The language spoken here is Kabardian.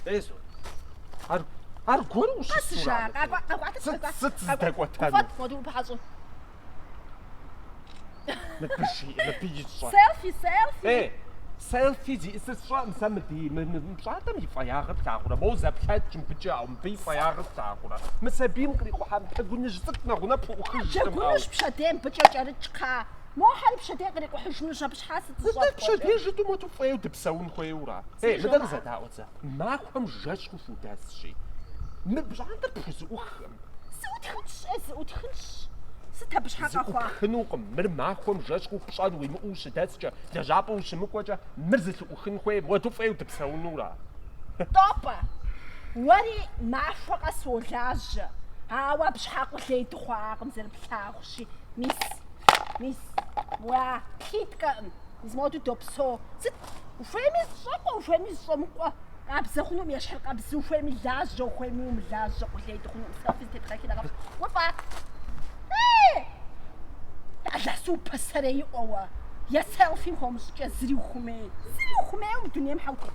ايزو ارغور وش الصورة قاعد مودو بحاجه نبيجي سيلفي ايه سيلفي دي الصورة مسمتي مش عارفة مي فياغ بتاعنا مو زبحات جنبجا مبي فياغ بتاعنا مسابين قريقو حام تقولني جزتنا هنا بوخش جاكونش بشدين بجاجارتشكا مو حال بشدين قريقو حشنوش باش حاسة الزبط بشدين جدو ما تفايو دبساون خويورا ايه مدار زاد هاوزا ما خوام جاش خوفو داسشي مش عارفة بحز وخم سوتخنش ستة باش حقا خوا خنوقم مر ما خوام جاش خوف شاد وي موش داسجا جابو شمكوجا مرزت وخن خوي ما تفايو دبساونورا طوبا وري ما فوق سولاج هاوا باش حقو ليت خواقم زر بلاخشي ميس وا كيتكا زمودو دوبسو ست وفهمي الصقو وفهمي الصمقو ابزخنو مياش حلقه بزو فهمي لاج جو فهمي وملاج وليت خنو صافي تبقى كده غف وفا ايه لا سوبر سري او يا سيلفي خمس جزري وخمي الدنيا محاوطه